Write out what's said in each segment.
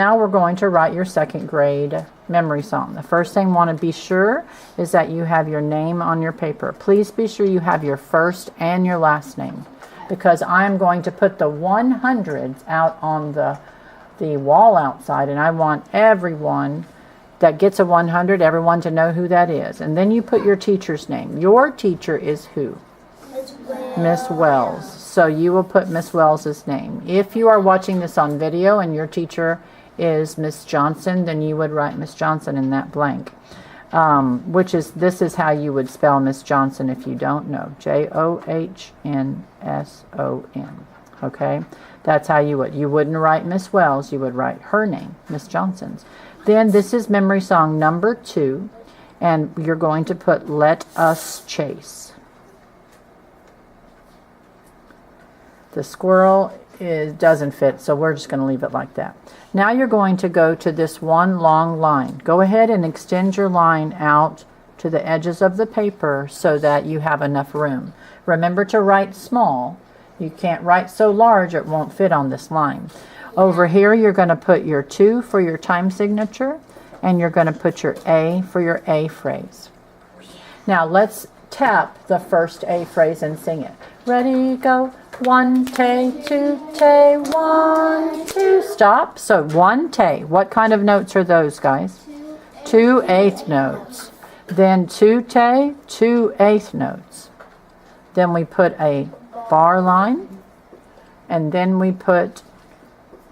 Now we're going to write your second grade memory song. The first thing you want to be sure is that you have your name on your paper. Please be sure you have your first and your last name, because I'm going to put the 100s out on the wall outside, and I want everyone that gets a 100, everyone to know who that is. And then you put your teacher's name. Your teacher is who? Miss Wells. So you will put Miss Wells's name. If you are watching this on video and your teacher is Miss Johnson, then you would write Miss Johnson in that blank. This is how you would spell Miss Johnson if you don't know. Johnsson. Okay? That's how you wouldn't write Miss Wells, you would write her name, Miss Johnson's. Then this is memory song number 2, and you're going to put Let Us Chase. The squirrel doesn't fit, so we're just going to leave it like that. Now you're going to go to this one long line. Go ahead and extend your line out to the edges of the paper so that you have enough room. Remember to write small. You can't write so large it won't fit on this line. Over here you're going to put your 2 for your time signature, and you're going to put your A for your A phrase. Now let's tap the first A phrase and sing it. Ready, go. 1 tay, 2 tay, 1 2. Stop. So 1 tay. What kind of notes are those, guys? 2 eighth notes. Then 2 tay, 2 eighth notes. Then we put a bar line, and then we put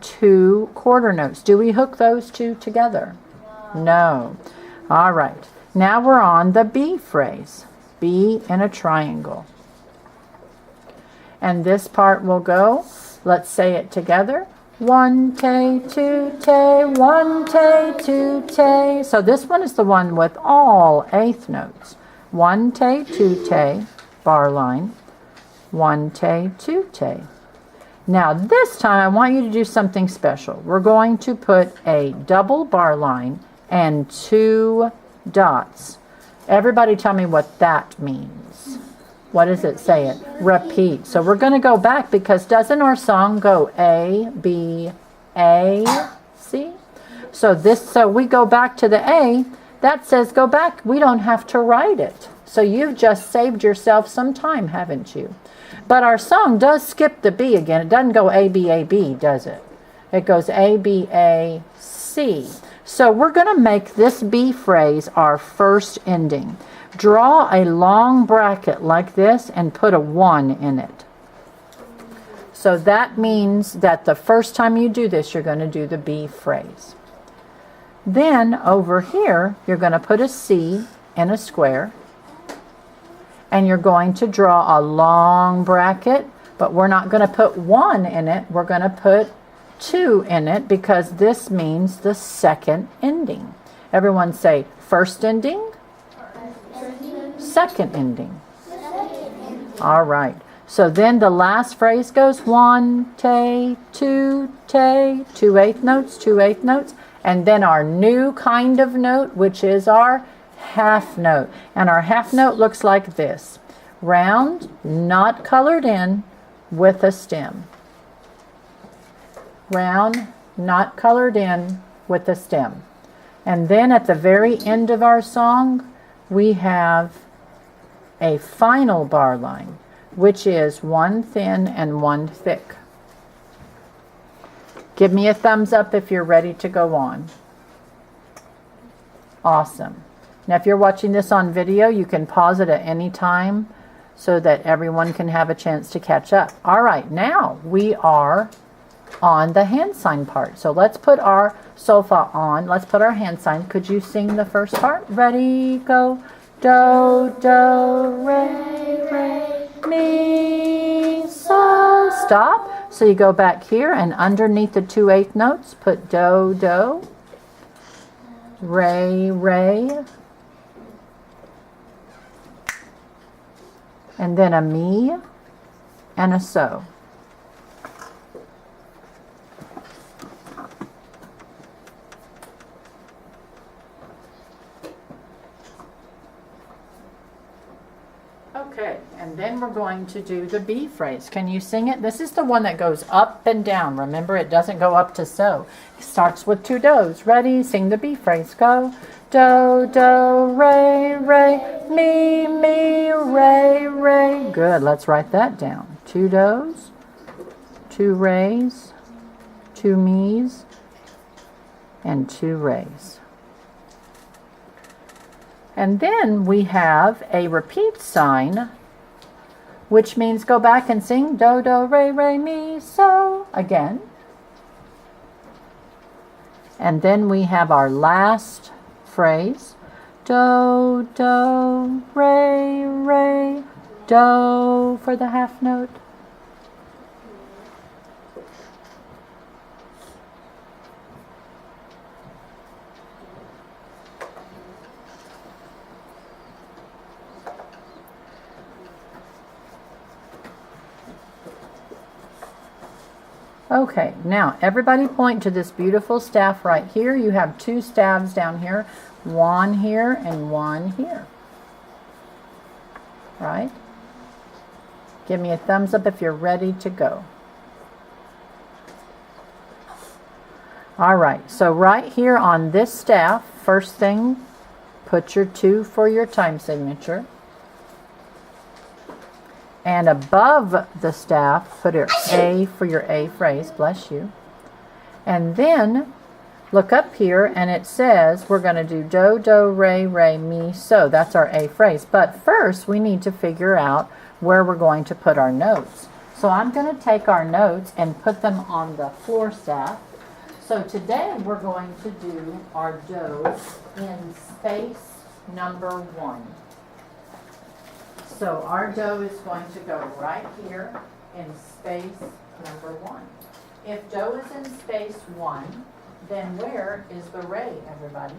2 quarter notes. Do we hook those 2 together? No. All right. Now we're on the B phrase. B in a triangle. And this part will go, let's say it together. 1 tay, 2 tay, 1 tay, 2 tay. So this one is the one with all eighth notes. 1 tay, 2 tay, bar line. 1 tay, 2 tay. Now this time I want you to do something special. We're going to put a double bar line and 2 dots. Everybody tell me what that means. What does it say? It repeat. So we're going to go back, because doesn't our song go A, B, A, C? So we go back to the A. That says go back. We don't have to write it. So you've just saved yourself some time, haven't you? But our song does skip the B again. It doesn't go A, B, A, B, does it? It goes A, B, A, C. So we're going to make this B phrase our first ending. Draw a long bracket like this and put a 1 in it. So that means that the first time you do this, you're going to do the B phrase. Then over here, you're going to put a C in a square, and you're going to draw a long bracket, but we're not going to put 1 in it. We're going to put 2 in it, because this means the second ending. Everyone say first ending. Second ending. All right. So then the last phrase goes 1 tay, 2 tay, 2 eighth notes, 2 eighth notes, and then our new kind of note, which is our half note. And our half note looks like this. Round, not colored in, with a stem. Round, not colored in, with a stem. And then at the very end of our song, we have a final bar line, which is 1 thin and 1 thick. Give me a thumbs up if you're ready to go on. Awesome. Now if you're watching this on video, you can pause it at any time so that everyone can have a chance to catch up. All right, now we are on the hand sign part. So let's put our solfa on. Let's put our hand sign. Could you sing the first part? Ready, go. Do, do, re, re, mi, so. Stop. So you go back here, and underneath the 2 eighth notes, put do, do, re, re, and then a mi and a so. Okay, and then we're going to do the B phrase. Can you sing it? This is the one that goes up and down. Remember, it doesn't go up to so. It starts with 2 do's. Ready? Sing the B phrase. Go. Do, do, re, re, mi, mi, re, re. Good, let's write that down. 2 do's, 2 re's, 2 mi's, and 2 re's. And then we have a repeat sign, which means go back and sing do, do, re, re, mi, so again. And then we have our last phrase, do, do, re, re, do for the half note. Okay, now everybody point to this beautiful staff right here. You have 2 staves down here, one here and one here. Right? Give me a thumbs up if you're ready to go. All right, so right here on this staff, first thing, put your 2 for your time signature. And above the staff, put your A for your A phrase, bless you. And then look up here and it says we're going to do do, do, re, re, mi, so. That's our A phrase. But first we need to figure out where we're going to put our notes. So I'm going to take our notes and put them on the floor staff. So today we're going to do our do's in space number 1. So our do is going to go right here in space number 1. If do is in space 1, then where is the re, everybody?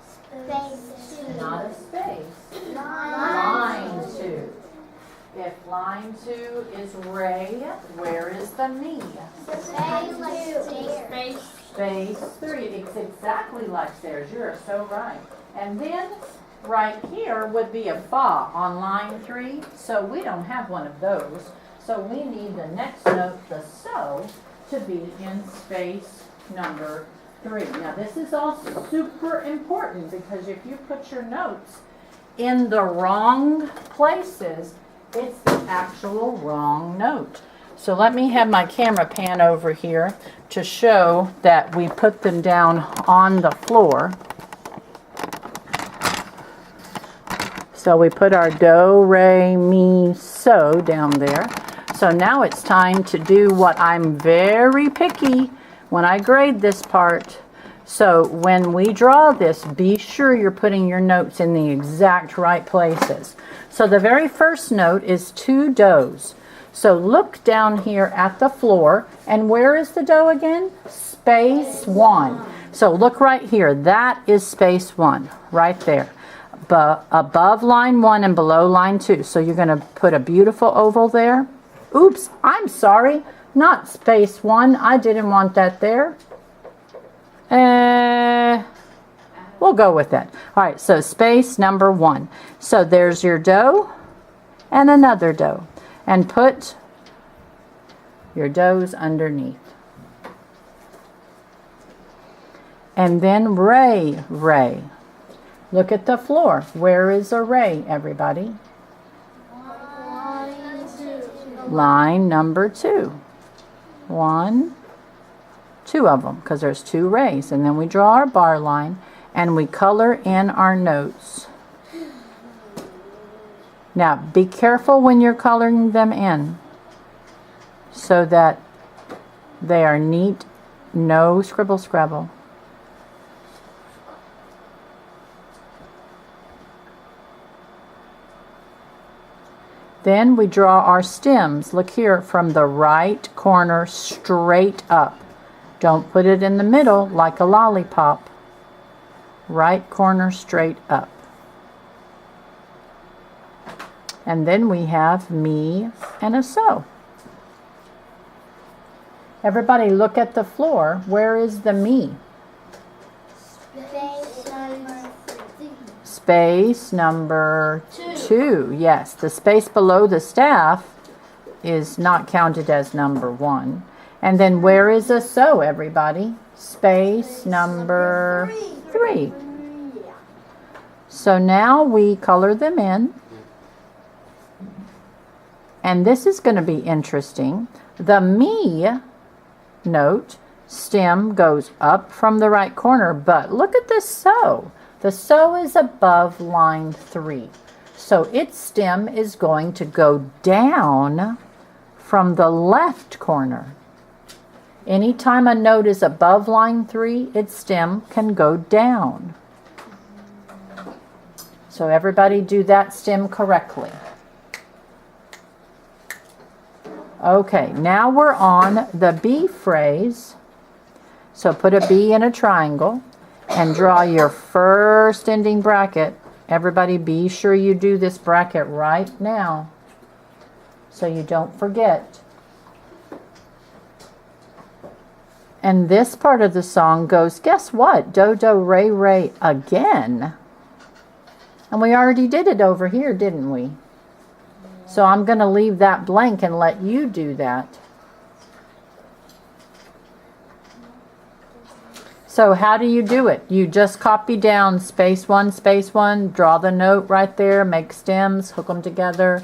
Space 2. Not a space. Line 2. If line 2 is re, where is the me? Space 3. It's exactly like theirs. You are so right. And then right here would be a fa on line 3, so we don't have one of those. So we need the next note, the so, to be in space number 3. Now this is all super important because if you put your notes in the wrong places, it's the actual wrong note. So let me have my camera pan over here to show that we put them down on the floor. So we put our do, re, mi, so down there. So now it's time to do what I'm very picky when I grade this part. So when we draw this, be sure you're putting your notes in the exact right places. So the very first note is 2 do's. So look down here at the floor, and where is the do again? Space 1. So look right here, that is space 1, right there. Above line 1 and below line 2. So you're going to put a beautiful oval there. Oops, I'm sorry, not space 1. I didn't want that there. We'll go with that. All right, so space number 1. So there's your do and another do. And put your do's underneath. And then re, re. Look at the floor. Where is a re, everybody? Line number 2. 1, 2 of them, because there's 2 re's. And then we draw our bar line and we color in our notes. Now be careful when you're coloring them in so that they are neat, no scribble scrabble. Then we draw our stems. Look here, from the right corner straight up. Don't put it in the middle like a lollipop. Right corner straight up. And then we have me and a so. Everybody look at the floor. Where is the me? Space number 3. Space number 2. Yes, the space below the staff is not counted as number 1. And then where is a so, everybody? Space number 3. So now we color them in. And this is going to be interesting. The me note stem goes up from the right corner, but look at this so. The so is above line 3. So its stem is going to go down from the left corner. Anytime a note is above line 3, its stem can go down. So everybody do that stem correctly. Okay, now we're on the B phrase. So put a B in a triangle and draw your first ending bracket. Everybody be sure you do this bracket right now so you don't forget. And this part of the song goes, guess what? Do, do, re, re again. And we already did it over here, didn't we? So I'm going to leave that blank and let you do that. So how do you do it? You just copy down space 1, draw the note right there, make stems, hook them together,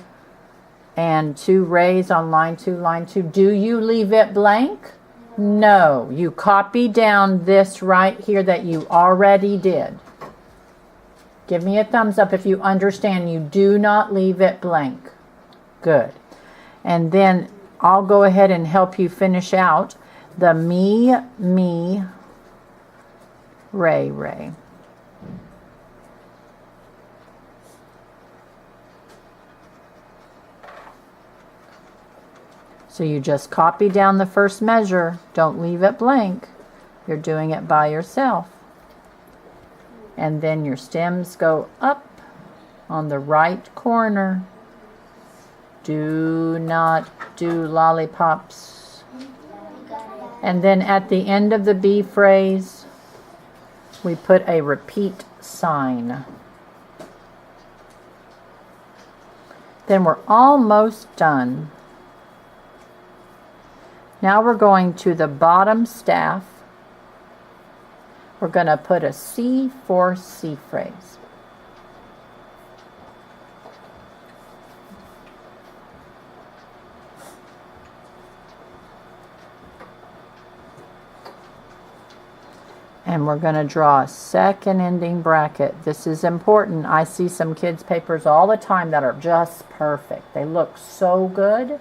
and 2 rays on line 2, line 2. Do you leave it blank? No. You copy down this right here that you already did. Give me a thumbs up if you understand. You do not leave it blank. Good. And then I'll go ahead and help you finish out the me, ray, ray. So you just copy down the first measure. Don't leave it blank. You're doing it by yourself. And then your stems go up on the right corner. Do not do lollipops. And then at the end of the B phrase, we put a repeat sign. Then we're almost done. Now we're going to the bottom staff. We're going to put a C for C phrase. And we're going to draw a second ending bracket. This is important. I see some kids' papers all the time that are just perfect. They look so good.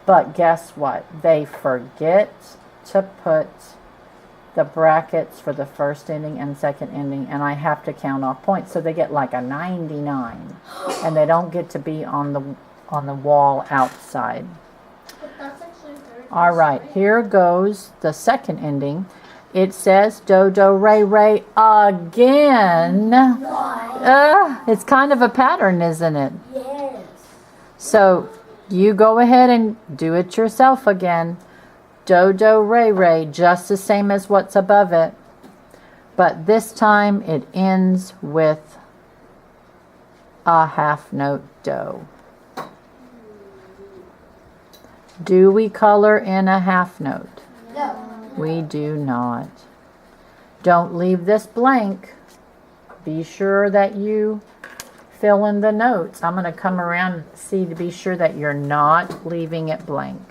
But guess what? They forget to put the brackets for the first ending and second ending, and I have to count off points. So they get like a 99, and they don't get to be on the wall outside. All right, here goes the second ending. It says do, do, re, re again. It's kind of a pattern, isn't it? Yes. So you go ahead and do it yourself again. Do, do, re, re, just the same as what's above it. But this time it ends with a half note do. Do we color in a half note? No. We do not. Don't leave this blank. Be sure that you fill in the notes. I'm going to come around and see to be sure that you're not leaving it blank.